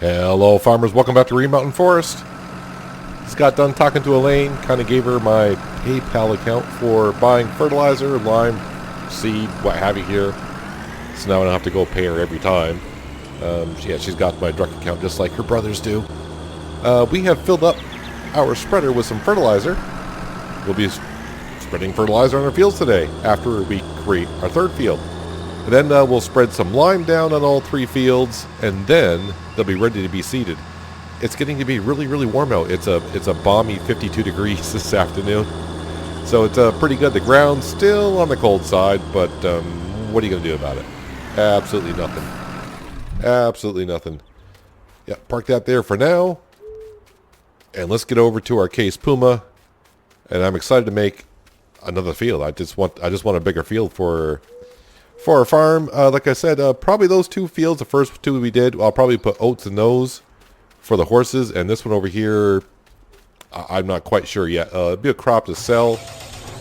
Hello farmers, welcome back to Green Mountain Forest. Just got done talking to Elaine, kind of gave her my PayPal account for buying fertilizer, lime, seed, what have you here. So now I don't have to go pay her every time. She's got my direct account just like her brothers do. We have filled up our spreader with some fertilizer. We'll be spreading fertilizer on our fields today after we create our third field. And then we'll spread some lime down on all three fields, and then they'll be ready to be seeded. It's getting to be really, really warm out. It's a balmy 52 degrees this afternoon. So it's pretty good. The ground's still on the cold side, but what are you going to do about it? Absolutely nothing. Absolutely nothing. Yeah, park that there for now. And let's get over to our Case Puma. And I'm excited to make another field. I just want a bigger field for our farm. Like I said, probably those two fields, the first two we did, I'll probably put oats in those for the horses. And this one over here, I'm not quite sure yet. It'll be a crop to sell,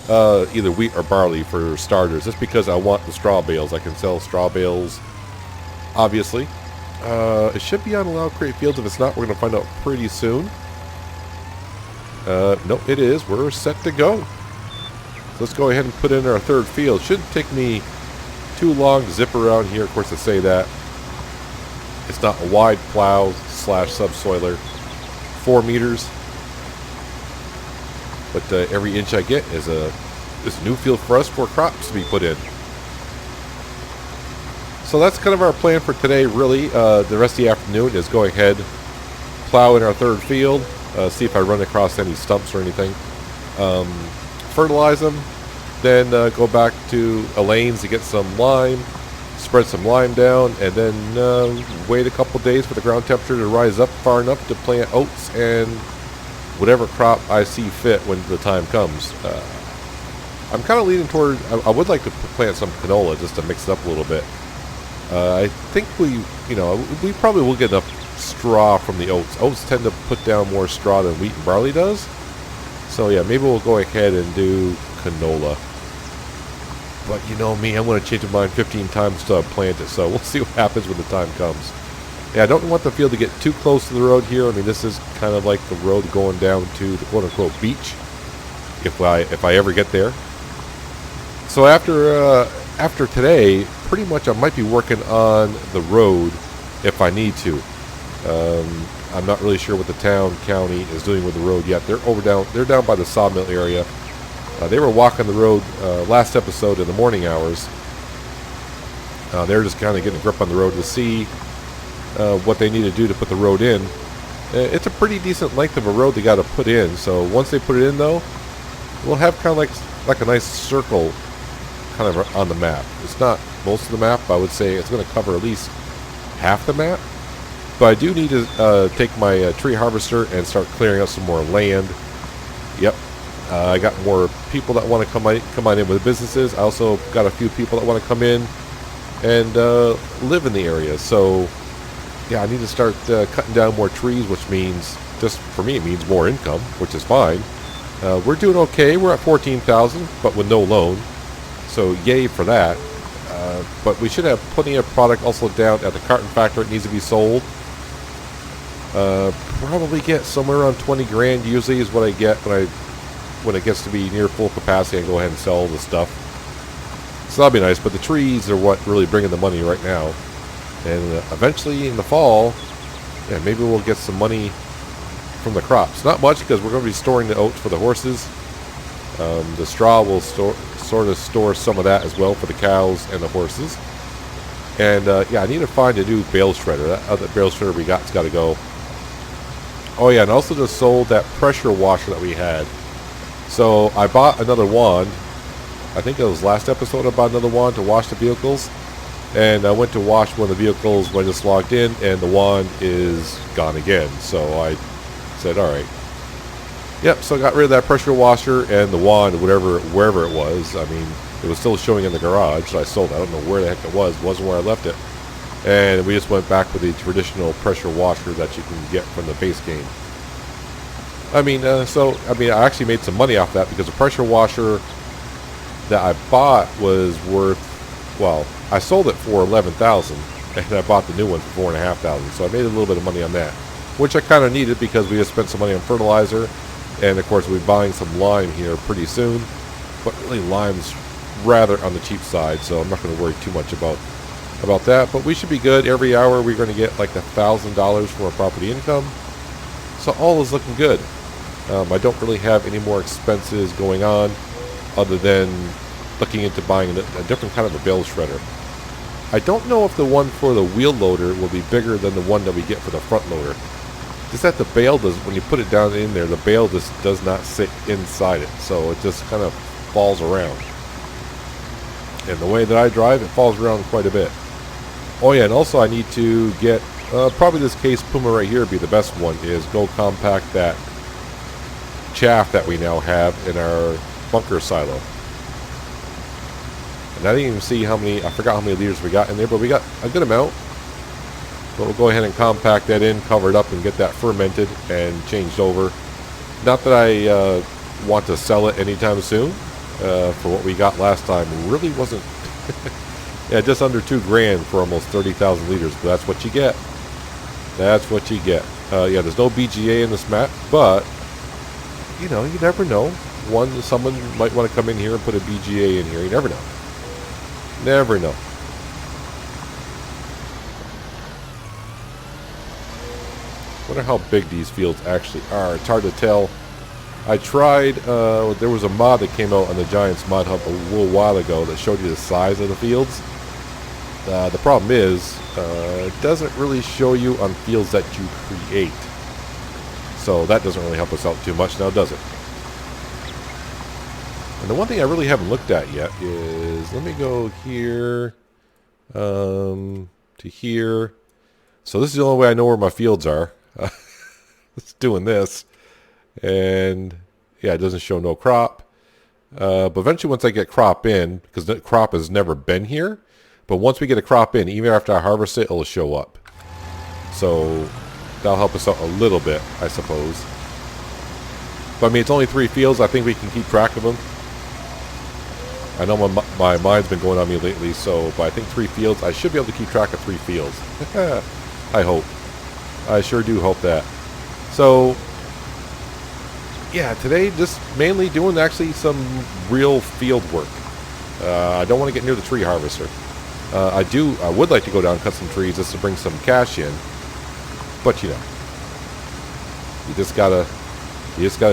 either wheat or barley for starters. Just because I want the straw bales. I can sell straw bales, obviously. It should be on allowed crate fields. If it's not, we're going to find out pretty soon. Nope, it is. We're set to go. So let's go ahead and put in our third field. Shouldn't take me too long to zip around here. Of course, to say that it's not a wide plow / subsoiler, 4 meters, but every inch I get is a new field for us for crops to be put in. So that's kind of our plan for today. Really, the rest of the afternoon is go ahead, plow in our third field, see if I run across any stumps or anything, fertilize them. Then go back to Elaine's to get some lime, spread some lime down, and then wait a couple days for the ground temperature to rise up far enough to plant oats and whatever crop I see fit when the time comes. I'm kind of leaning toward, I would like to plant some canola just to mix it up a little bit. I think we probably will get enough straw from the oats. Oats tend to put down more straw than wheat and barley does. So yeah, maybe we'll go ahead and do canola. But you know me, I'm going to change my mind 15 times to plant it, so we'll see what happens when the time comes. Yeah, I don't want the field to get too close to the road here. I mean, this is kind of like the road going down to the quote-unquote beach, if I ever get there. So after today, pretty much I might be working on the road if I need to. I'm not really sure what the county is doing with the road yet. They're down by the sawmill area. They were walking the road last episode in the morning hours. They're just kind of getting a grip on the road to see what they need to do to put the road in. It's a pretty decent length of a road they got to put in. So once they put it in, though, we'll have kind of like a nice circle kind of on the map. It's not most of the map. I would say it's going to cover at least half the map. But I do need to take my tree harvester and start clearing out some more land. Yep. I got more people that want to come on in with businesses. I also got a few people that want to come in and live in the area. So, yeah, I need to start cutting down more trees, which means, just for me, it means more income, which is fine. We're doing okay. We're at 14,000, but with no loan. So, yay for that. But we should have plenty of product also down at the carton factory. It needs to be sold. Probably get somewhere around 20 grand usually is what I get when it gets to be near full capacity and go ahead and sell all the stuff. So that'll be nice, but the trees are what really bringing the money right now. And eventually in the fall, yeah, maybe we'll get some money from the crops. Not much because we're going to be storing the oats for the horses. The straw will sort of store some of that as well for the cows and the horses. And yeah, I need to find a new bale shredder. That other bale shredder we got's got to go. Oh yeah, and also just sold that pressure washer that we had. So I bought another wand. I think it was last episode I bought another wand to wash the vehicles. And I went to wash one of the vehicles when I just logged in, and the wand is gone again. So I said, alright. Yep, so I got rid of that pressure washer and the wand, wherever it was. I mean, it was still showing in the garage, so I sold it. I don't know where the heck it was. It wasn't where I left it. And we just went back with the traditional pressure washer that you can get from the base game. I actually made some money off that because the pressure washer that I bought was worth, well, I sold it for $11,000. and I bought the new one for $4,500. So I made a little bit of money on that, which I kind of needed because we just spent some money on fertilizer, and of course we'll be buying some lime here pretty soon. But really, lime's rather on the cheap side, so I'm not going to worry too much about that. But we should be good. Every hour we're going to get like $1,000 from our property income, so all is looking good. I don't really have any more expenses going on other than looking into buying a different kind of a bale shredder. I don't know if the one for the wheel loader will be bigger than the one that we get for the front loader. Just that the bale does, when you put it down in there, the bale just does not sit inside it, so it just kind of falls around. And the way that I drive, it falls around quite a bit. Oh yeah, and also I need to get, probably this Case Puma right here would be the best one, is go compact that chaff that we now have in our bunker silo. And I didn't even see how many, I forgot how many liters we got in there, but we got a good amount. But we'll go ahead and compact that in, cover it up, and get that fermented and changed over. Not that I want to sell it anytime soon. For what we got last time, really wasn't. Yeah, just under $2,000 for almost 30,000 liters. But that's what you get. That's what you get. Yeah, there's no BGA in this map, but you know, you never know. Someone might want to come in here and put a BGA in here. You never know. Never know. Wonder how big these fields actually are. It's hard to tell. I tried, there was a mod that came out on the Giants Mod Hub a little while ago that showed you the size of the fields. The problem is, it doesn't really show you on fields that you create. So that doesn't really help us out too much now, does it? And the one thing I really haven't looked at yet is, let me go here, to here. So this is the only way I know where my fields are. It's doing this. And yeah, it doesn't show no crop. But eventually once I get crop in, because the crop has never been here, but once we get a crop in, even after I harvest it, it'll show up. So that'll help us out a little bit, I suppose. But I mean, it's only 3 fields. I think we can keep track of them. I know my mind's been going on me lately, but I think 3 fields. I should be able to keep track of 3 fields. I hope. I sure do hope that. So yeah, today just mainly doing actually some real field work. I don't want to get near the tree harvester. I would like to go down and cut some trees just to bring some cash in. But you know, you just gotta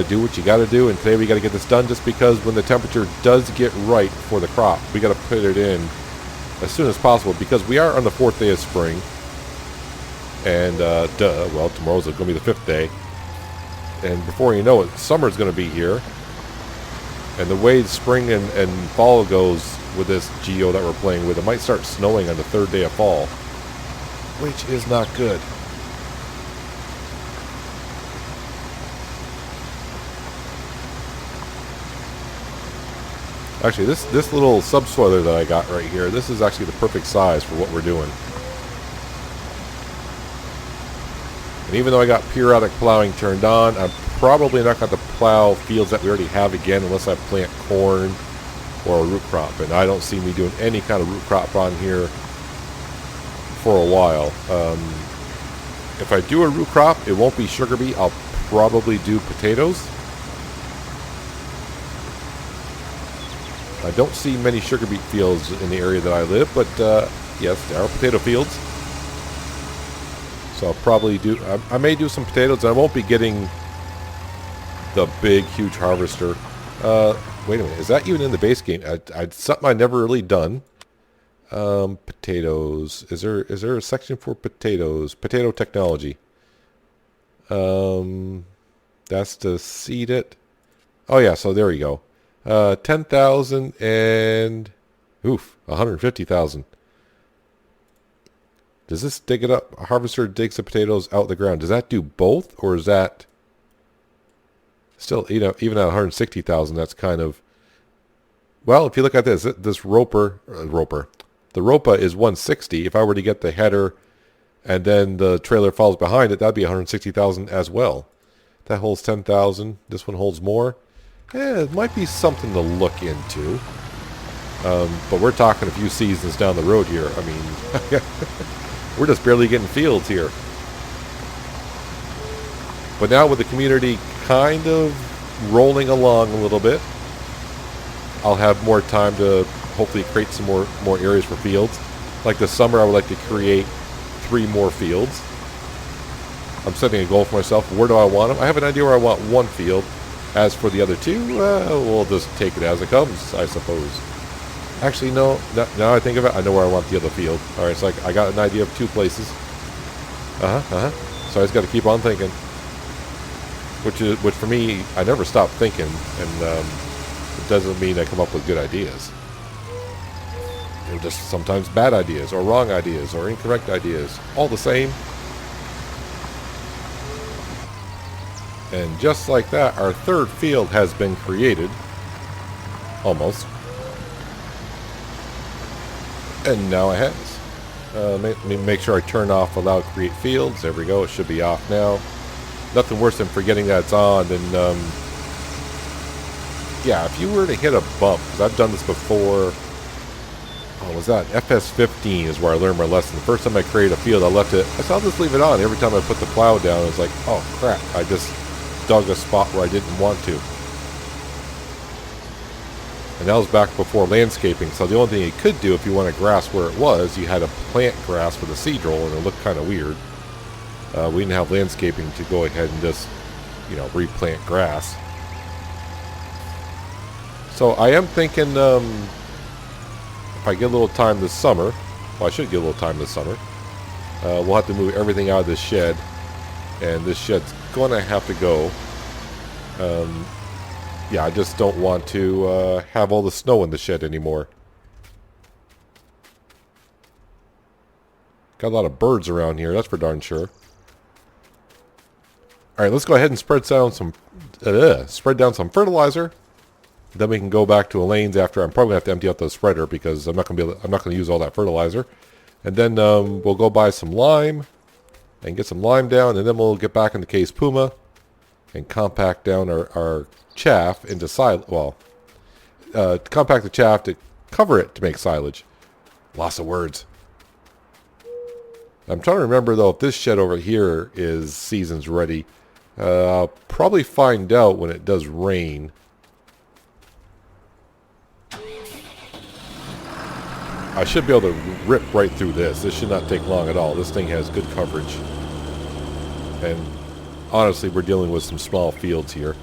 do what you gotta do. And today we gotta get this done just because when the temperature does get right for the crop, we gotta put it in as soon as possible because we are on the 4th day of spring. And well, tomorrow's going to be the 5th day. And before you know it, summer's going to be here. And the way spring and fall goes with this geo that we're playing with, it might start snowing on the 3rd day of fall, which is not good. Actually, this little subsoiler that I got right here, this is actually the perfect size for what we're doing. And even though I got periodic plowing turned on, I'm probably not going to plow fields that we already have again unless I plant corn or a root crop. And I don't see me doing any kind of root crop on here for a while. If I do a root crop, it won't be sugar beet. I'll probably do potatoes. I don't see many sugar beet fields in the area that I live, but yes, there are potato fields. So I'll probably do, I may do some potatoes. I won't be getting the big, huge harvester. Wait a minute, is that even in the base game? Something I've never really done. Potatoes. Is there a section for potatoes? Potato technology. That's to seed it. Oh yeah, so there you go. 10,000 and 150,000. Does this dig it up? A harvester digs the potatoes out the ground. Does that do both, or is that still, you know, even at 160,000, that's kind of, well, if you look at this roper, the Ropa is 160. If I were to get the header and then the trailer follows behind it, that'd be 160,000 as well. That holds 10,000. This one holds more. It might be something to look into. But we're talking a few seasons down the road here. I mean, We're just barely getting fields here. But now with the community kind of rolling along a little bit, I'll have more time to hopefully create some more areas for fields. Like this summer, I would like to create 3 more fields. I'm setting a goal for myself. Where do I want them? I have an idea where I want 1 field. As for the other 2, we'll just take it as it comes, I suppose. Actually, no. Now I think of it, I know where I want the other field. All right, so I got an idea of 2 places. So I just got to keep on thinking. Which for me, I never stop thinking, and it doesn't mean I come up with good ideas. They're just sometimes bad ideas, or wrong ideas, or incorrect ideas. All the same. And just like that, our 3rd field has been created. Almost. And now it has. Let me make sure I turn off Allow Create Fields. There we go. It should be off now. Nothing worse than forgetting that it's on. And, yeah, if you were to hit a bump, because I've done this before. Oh, was that? FS15 is where I learned my lesson. The first time I created a field, I left it. I said, I'll just leave it on. Every time I put the plow down, it's like, oh, crap. I just dug a spot where I didn't want to. And that was back before landscaping. So the only thing you could do if you wanted grass where it was, you had to plant grass with a seed roll, and it looked kind of weird. We didn't have landscaping to go ahead and just, replant grass. So I am thinking, if I get a little time this summer, well, I should get a little time this summer, we'll have to move everything out of this shed, and this shed's going to have to go. Yeah, I just don't want to have all the snow in the shed anymore. Got a lot of birds around here, that's for darn sure. Alright, let's go ahead and spread down some fertilizer. Then we can go back to Elaine's after. I'm probably going to have to empty out the spreader because I'm not going to use all that fertilizer. And then we'll go buy some lime and get some lime down, and then we'll get back in the Case Puma and compact down our chaff into silage. Well, compact the chaff to cover it to make silage. Lots of words. I'm trying to remember though if this shed over here is seasons ready. I'll probably find out when it does rain. I should be able to rip right through this. This should not take long at all. This thing has good coverage. And honestly, we're dealing with some small fields here.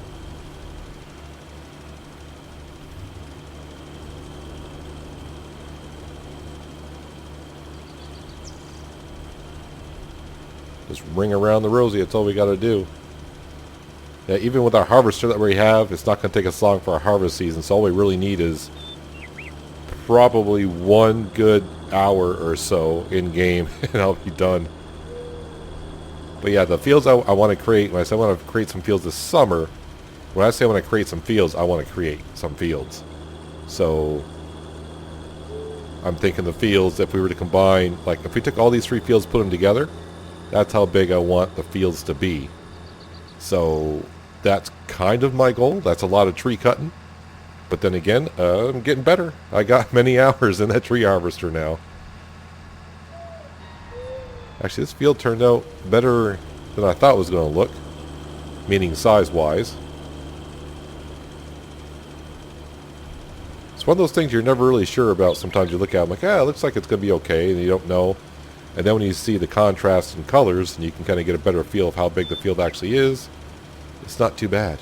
Just ring around the rosy. That's all we got to do. Yeah, even with our harvester that we have, it's not going to take us long for our harvest season. So all we really need is probably 1 good hour or so in game, and I'll be done. But yeah, the fields I want to create, when I say I want to create some fields this summer, when I say I want to create some fields, I want to create some fields. So I'm thinking the fields, if we were to combine, like if we took all these 3 fields, put them together, that's how big I want the fields to be. So that's kind of my goal. That's a lot of tree cutting. But then again, I'm getting better. I got many hours in that tree harvester now. Actually, this field turned out better than I thought it was going to look. Meaning size-wise. It's one of those things you're never really sure about. Sometimes you look at it like, it looks like it's going to be okay, and you don't know. And then when you see the contrast in colors, and you can kind of get a better feel of how big the field actually is, it's not too bad.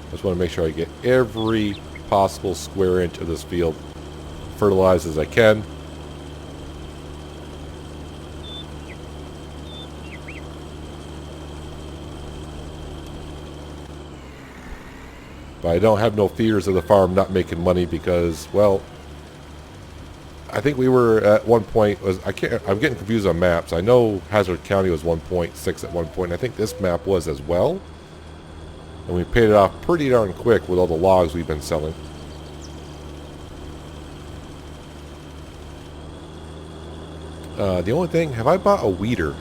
I just want to make sure I get every possible square inch of this field fertilized as I can. But I don't have no fears of the farm not making money because, well, I think we were at one point, I'm getting confused on maps. I know Hazard County was 1.6 at one point. I think this map was as well. And we paid it off pretty darn quick with all the logs we've been selling. The only thing, have I bought a weeder?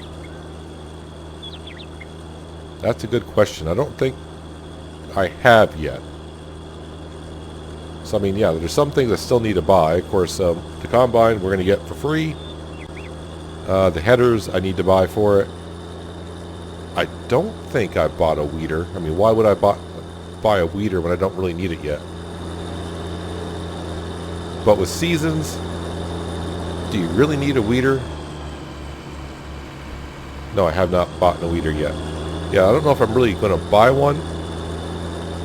That's a good question. I don't think I have yet. So, I mean, yeah, there's some things I still need to buy. Of course, the combine we're going to get for free. The headers I need to buy for it. I don't think I bought a weeder. I mean, why would I buy a weeder when I don't really need it yet? But with seasons, do you really need a weeder? No, I have not bought a weeder yet. Yeah, I don't know if I'm really going to buy one.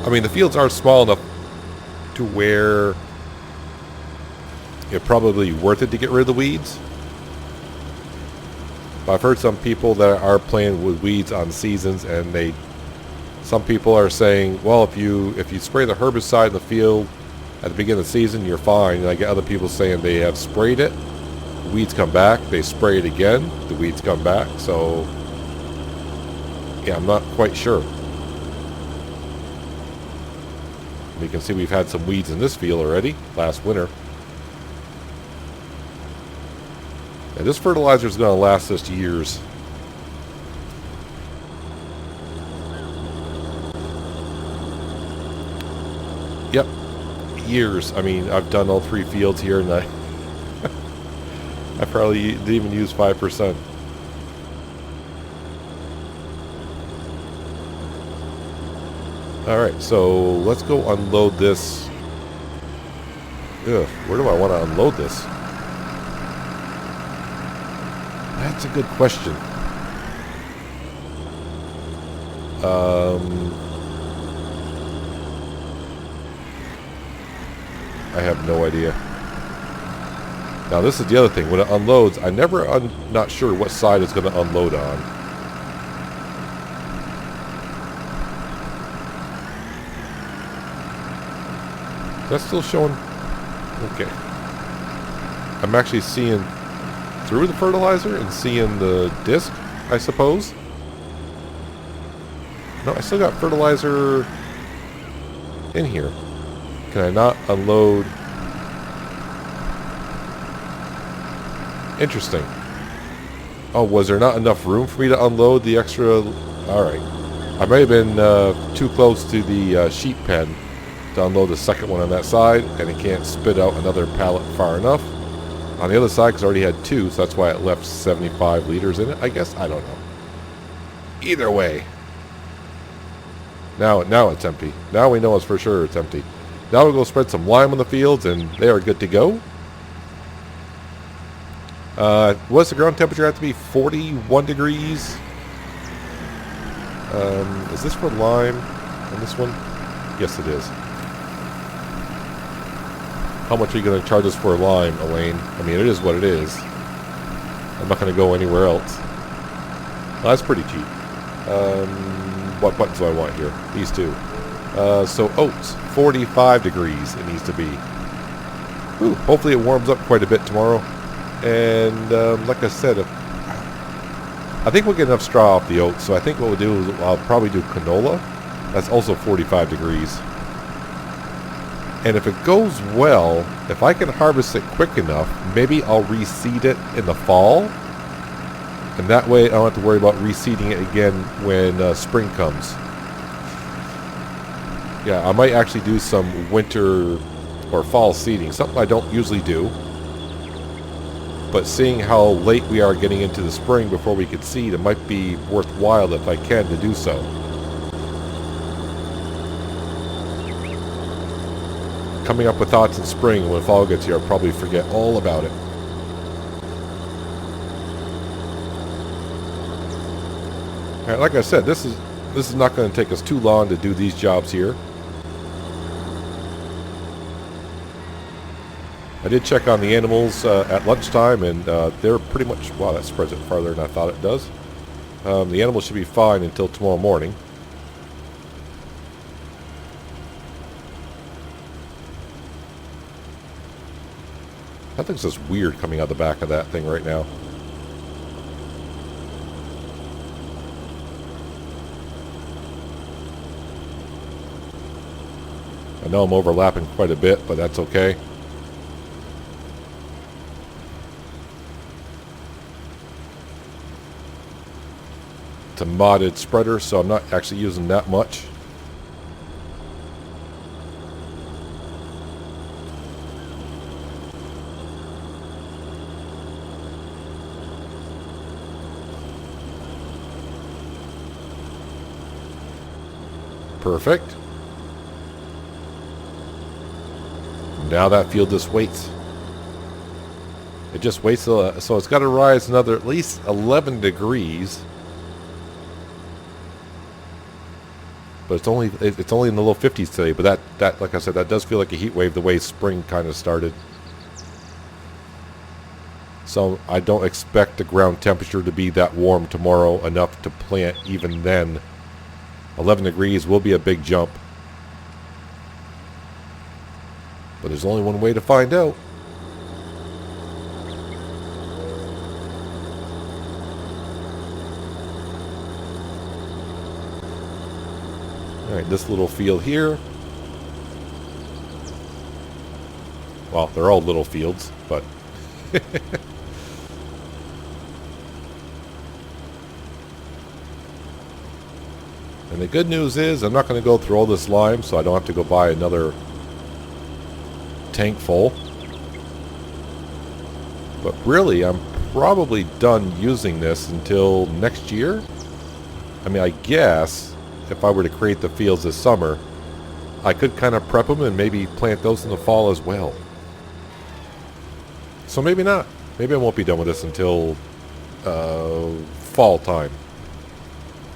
I mean, the fields are small enough to where it's probably worth it to get rid of the weeds. But I've heard some people that are playing with weeds on seasons, and some people are saying, well, if you spray the herbicide in the field at the beginning of the season, you're fine. And I get other people saying they have sprayed it, the weeds come back, they spray it again, the weeds come back. So yeah, I'm not quite sure. You can see we've had some weeds in this field already last winter. And this fertilizer is going to last us years. Yep, years. I mean, I've done all 3 fields here, and I probably didn't even use 5%. All right, so let's go unload this. Ugh, where do I want to unload this? That's a good question. I have no idea. Now this is the other thing. When it unloads, I'm not sure what side it's going to unload on. Is that still showing? Okay. I'm actually seeing through the fertilizer and seeing the disc, I suppose. No, I still got fertilizer in here. Can I not unload? Interesting. Oh, was there not enough room for me to unload the extra? Alright. I may have been too close to the sheep pen to unload the second one on that side, and it can't spit out another pallet far enough. On the other side, because I already had 2, so that's why it left 75 liters in it, I guess. I don't know. Either way. Now it's empty. Now we know it's for sure it's empty. Now we'll go spread some lime on the fields, and they are good to go. What's the ground temperature have to be? 41 degrees. Is this for lime on this one? Yes, it is. How much are you going to charge us for lime, Elaine? I mean, it is what it is. I'm not going to go anywhere else. Well, that's pretty cheap. What buttons do I want here? These 2. So oats, 45 degrees it needs to be. Ooh, hopefully it warms up quite a bit tomorrow. And like I said, I think we'll get enough straw off the oats. So I think what we'll do is I'll probably do canola. That's also 45 degrees. And if it goes well, if I can harvest it quick enough, maybe I'll reseed it in the fall. And that way I don't have to worry about reseeding it again when spring comes. Yeah, I might actually do some winter or fall seeding. Something I don't usually do. But seeing how late we are getting into the spring before we could seed, it might be worthwhile if I can to do so. Coming up with thoughts in spring. When fall gets here, I'll probably forget all about it. Alright, like I said, this is not going to take us too long to do these jobs here. I did check on the animals at lunchtime, and they're pretty much... Wow, that spreads it farther than I thought it does. The animals should be fine until tomorrow morning. That thing's just weird coming out the back of that thing right now. I know I'm overlapping quite a bit, but that's okay. It's a modded spreader, so I'm not actually using that much. Perfect. Now that field just waits. It just waits, so it's got to rise another at least 11 degrees. But it's only in the low 50s today. But that like I said, that does feel like a heat wave the way spring kind of started. So I don't expect the ground temperature to be that warm tomorrow enough to plant even then. 11 degrees will be a big jump. But there's only one way to find out. Alright, this little field here. Well, they're all little fields, but... And the good news is I'm not going to go through all this lime, so I don't have to go buy another tank full. But really, I'm probably done using this until next year. I mean, I guess if I were to create the fields this summer, I could kind of prep them and maybe plant those in the fall as well. So maybe not. Maybe I won't be done with this until fall time.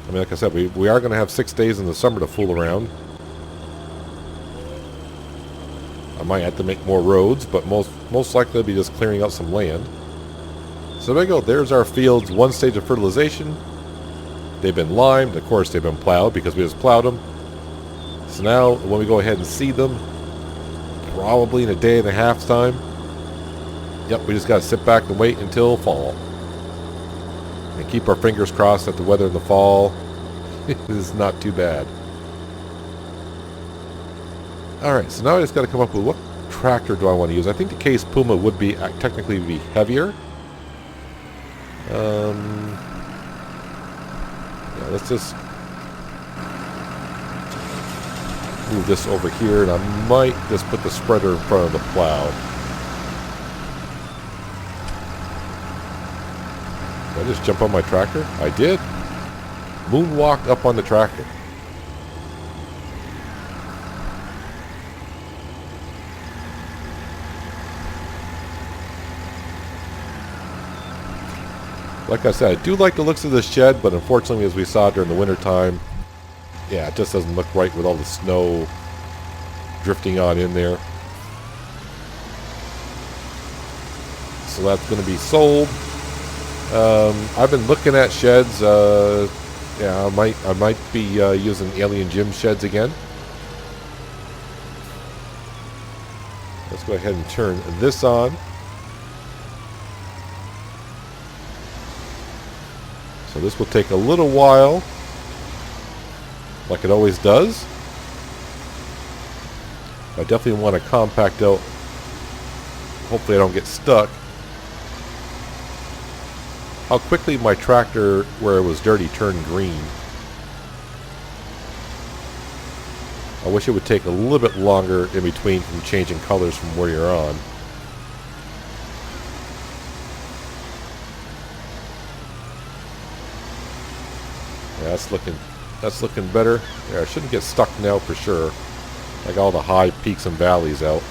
I mean, like I said, we are going to have 6 days in the summer to fool around. I might have to make more roads, but most likely I'll be just clearing out some land. So there you go. There's our fields, one stage of fertilization. They've been limed. Of course, they've been plowed because we just plowed them. So now, when we go ahead and seed them, probably in a day and a half's time, yep, we just got to sit back and wait until fall. And keep our fingers crossed that the weather in the fall is not too bad. Alright, so now I just got to come up with what tractor do I want to use. I think the Case Puma would be technically be heavier. Yeah, let's just move this over here, and I might just put the spreader in front of the plow. Did I just jump on my tractor? I did. Moonwalked up on the tractor. Like I said, I do like the looks of this shed, but unfortunately, as we saw during the winter time, yeah, it just doesn't look right with all the snow drifting on in there. So that's going to be sold. I've been looking at sheds. Yeah, I might be using Alien Jim sheds again. Let's go ahead and turn this on. So this will take a little while, like it always does. I definitely want to compact out. Hopefully I don't get stuck. How quickly my tractor, where it was dirty, turned green. I wish it would take a little bit longer in between from changing colors from where you're on. Yeah, that's looking better. Yeah, I shouldn't get stuck now for sure. I got all the high peaks and valleys out.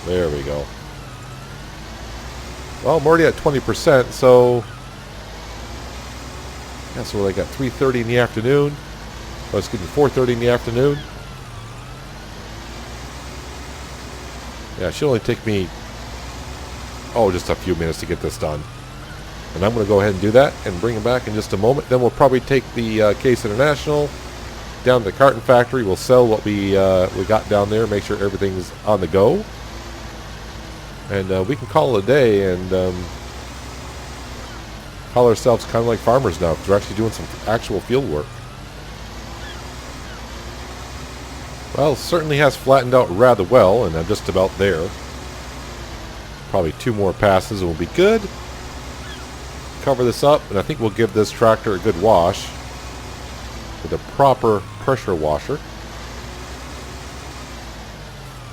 There we go. Well, I'm already at 20%, so yeah, so we're like at 3:30 in the afternoon. Oh, excuse me, 4:30 in the afternoon. Yeah, it should only take me, just a few minutes to get this done. And I'm going to go ahead and do that and bring it back in just a moment. Then we'll probably take the Case International down to the carton factory. We'll sell what we got down there, make sure everything's on the go. And we can call it a day and call ourselves kind of like farmers now, because we're actually doing some actual field work. Well, it certainly has flattened out rather well, and I'm just about there. Probably 2 more passes and we'll be good. Cover this up, and I think we'll give this tractor a good wash with a proper pressure washer.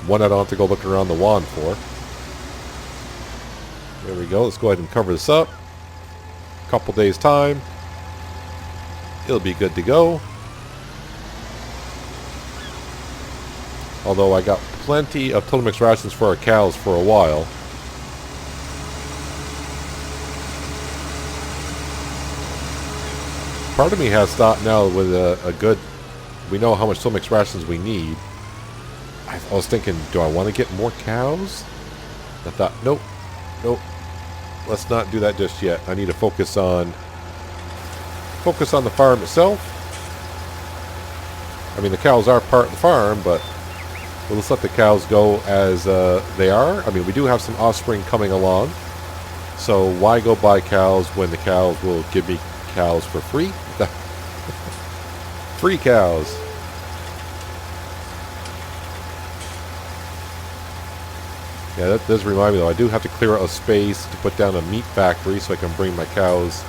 One I don't have to go looking around the wand for. There we go. Let's go ahead and cover this up. A couple days time. It'll be good to go. Although I got plenty of Total Mix rations for our cows for a while. Part of me has thought now with a good... We know how much Total Mix rations we need. I was thinking, do I want to get more cows? I thought, nope. Let's not do that just yet. I need to focus on the farm itself. I mean, the cows are part of the farm, but we'll just let the cows go as they are. I mean, we do have some offspring coming along. So why go buy cows when the cows will give me cows for free? Free cows. Yeah, that does remind me though. I do have to clear out a space to put down a meat factory so I can bring my cows.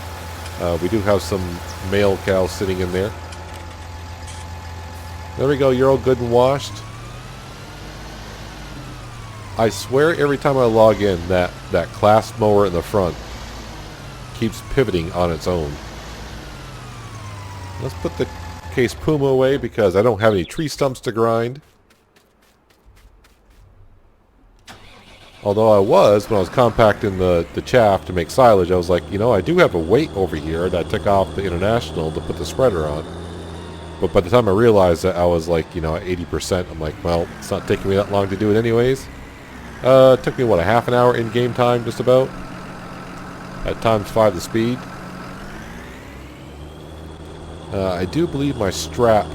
We do have some male cows sitting in there. There we go. You're all good and washed. I swear every time I log in that class mower in the front keeps pivoting on its own. Let's put the Case Puma away because I don't have any tree stumps to grind. Although when I was compacting the chaff to make silage, I was like, you know, I do have a weight over here that I took off the International to put the spreader on. But by the time I realized that I was like, you know, at 80%, I'm like, well, it's not taking me that long to do it anyways. It took me, what, a half an hour in game time, just about? At times 5 the speed. I do believe my strap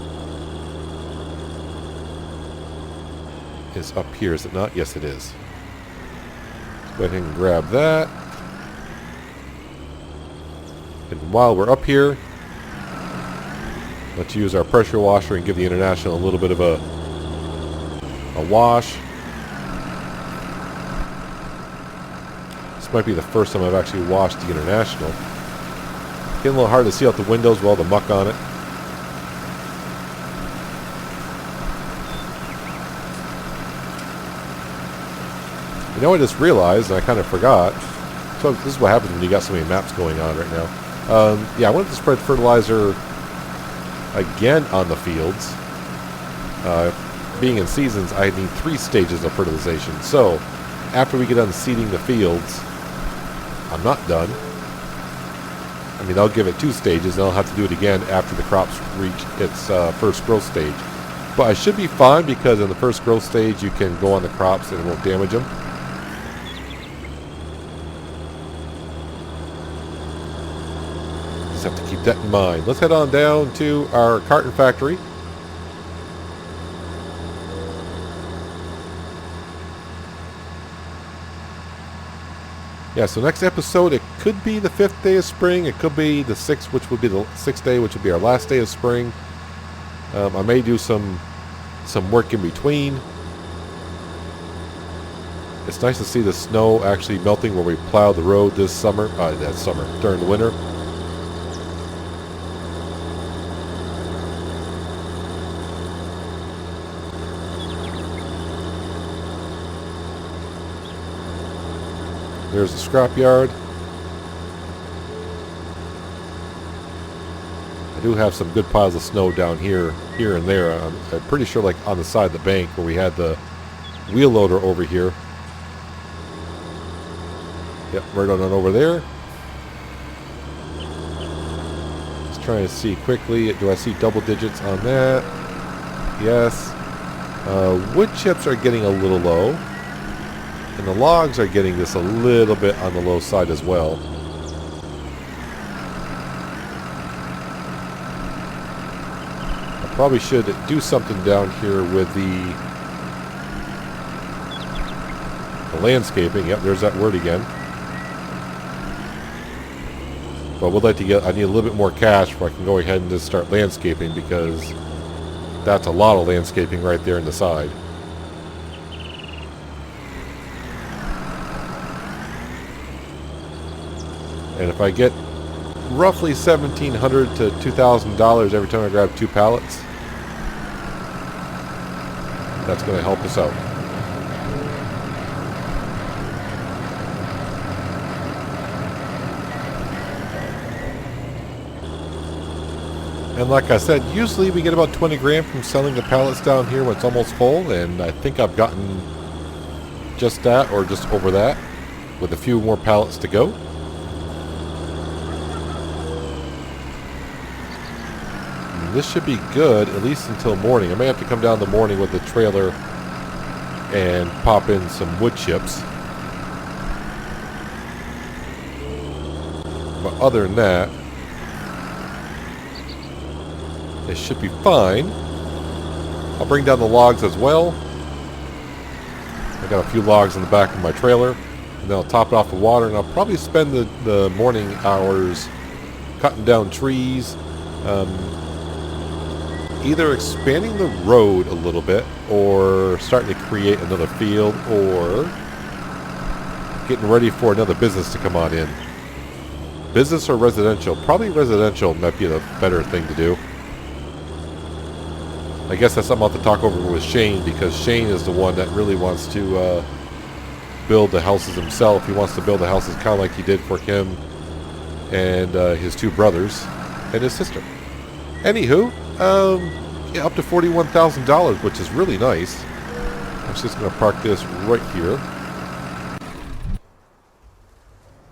is up here, is it not? Yes, it is. Go ahead and grab that. And while we're up here, let's use our pressure washer and give the International a little bit of a wash. This might be the first time I've actually washed the International. Getting a little hard to see out the windows with all the muck on it. You know, I just realized, and I kind of forgot. So this is what happens when you got so many maps going on right now. Yeah, I wanted to spread fertilizer again on the fields. Being in seasons, I need 3 stages of fertilization. So, after we get done seeding the fields, I'm not done. I mean, I'll give it 2 stages, and I'll have to do it again after the crops reach its first growth stage. But I should be fine because in the first growth stage, you can go on the crops and it won't damage them. Just have to keep that in mind. Let's head on down to our carton factory. Yeah, so next episode, it could be the 5th day of spring. It could be the 6th, which would be the 6th day, which would be our last day of spring. I may do some work in between. It's nice to see the snow actually melting where we plowed the road this summer. During the winter. There's the scrapyard. I do have some good piles of snow down here and there. I'm pretty sure like on the side of the bank where we had the wheel loader over here. Yep, right on over there. Just trying to see quickly. Do I see double digits on that? Yes. Wood chips are getting a little low. And the logs are getting this a little bit on the low side as well. I probably should do something down here with the landscaping. Yep, there's that word again. But we'd like to I need a little bit more cash before I can go ahead and just start landscaping, because that's a lot of landscaping right there in the side. And if I get roughly $1,700 to $2,000 every time I grab 2 pallets, that's going to help us out. And like I said, usually we get about 20 grand from selling the pallets down here when it's almost full, and I think I've gotten just that or just over that with a few more pallets to go. And this should be good at least until morning. I may have to come down in the morning with the trailer and pop in some wood chips. But other than that, it should be fine. I'll bring down the logs as well. I got a few logs in the back of my trailer, and then I'll top it off with water, and I'll probably spend the morning hours cutting down trees, either expanding the road a little bit, or starting to create another field, or getting ready for another business to come on in. Business or residential? Probably residential might be the better thing to do. I guess that's something I'll have to talk over with Shane, because Shane is the one that really wants to build the houses himself. He wants to build the houses kind of like he did for him and his two brothers and his sister. Anywho, yeah, up to $41,000, which is really nice. I'm just going to park this right here.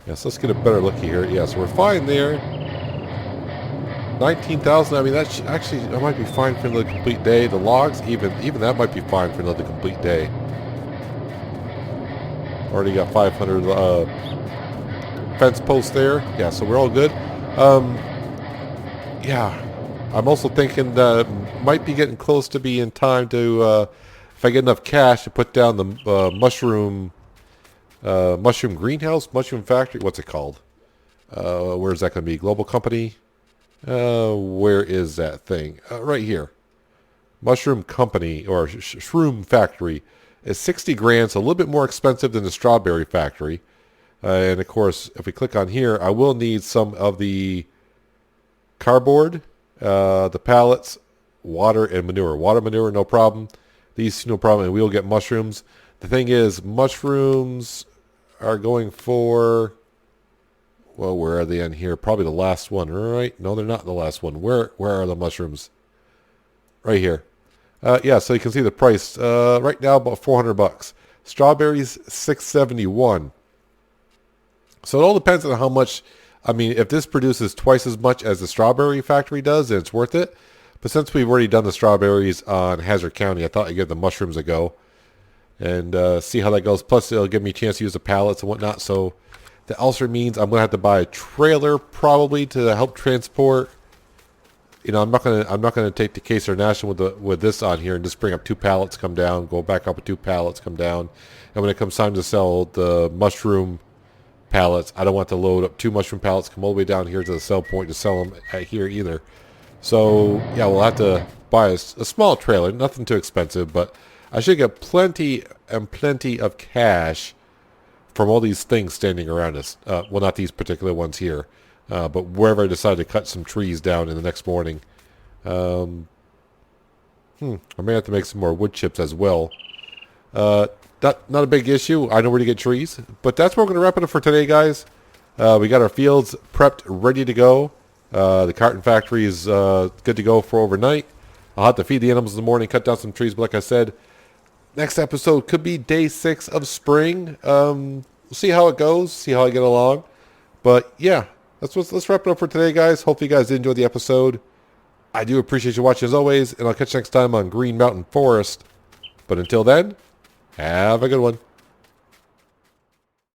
Yes, let's get a better look here. Yeah, so we're fine there. 19,000. I mean, that's actually, that might be fine for another complete day. The logs, even that might be fine for another complete day. Already got 500 fence posts there. Yeah, so we're all good. Yeah, I'm also thinking that might be getting close to being time to, if I get enough cash, to put down the mushroom greenhouse, mushroom factory. What's it called? Where's that going to be? Global company. Where is that thing? Right here. Mushroom company or shroom factory is 60 grand, so a little bit more expensive than the strawberry factory. And of course, if we click on here, I will need some of the cardboard, the pallets, water, and manure. Water, manure, no problem. These, no problem, and we will get mushrooms. The thing is, mushrooms are going for, well, where are they in here? Probably the last one, right? No, they're not the last one. Where are the mushrooms? Right here. Yeah, so you can see the price. Right now, about $400. Strawberries, $671. So it all depends on how much. I mean, if this produces twice as much as the strawberry factory does, then it's worth it. But since we've already done the strawberries on Hazard County, I thought I'd give the mushrooms a go and see how that goes. Plus, it'll give me a chance to use the pallets and whatnot. So that also means I'm going to have to buy a trailer probably to help transport. You know, I'm not gonna take the Case International with this on here and just bring up 2 pallets, come down, go back up with 2 pallets, come down. And when it comes time to sell the mushroom pallets, I don't want to load up 2 mushroom pallets, come all the way down here to the sell point to sell them at here either. So yeah, we'll have to buy a small trailer, nothing too expensive, but I should get plenty and plenty of cash from all these things standing around us. Well, not these particular ones here, but wherever I decide to cut some trees down in the next morning. I may have to make some more wood chips as well. Not a big issue. I know where to get trees. But that's where we're going to wrap it up for today, guys. We got our fields prepped, ready to go. The carton factory is good to go for overnight. I'll have to feed the animals in the morning, cut down some trees. But like I said, next episode could be day 6 of spring. We'll see how it goes, see how I get along. But yeah, let's wrap it up for today, guys. Hopefully you guys did enjoy the episode. I do appreciate you watching as always, and I'll catch you next time on Green Mountain Forest. But until then, have a good one.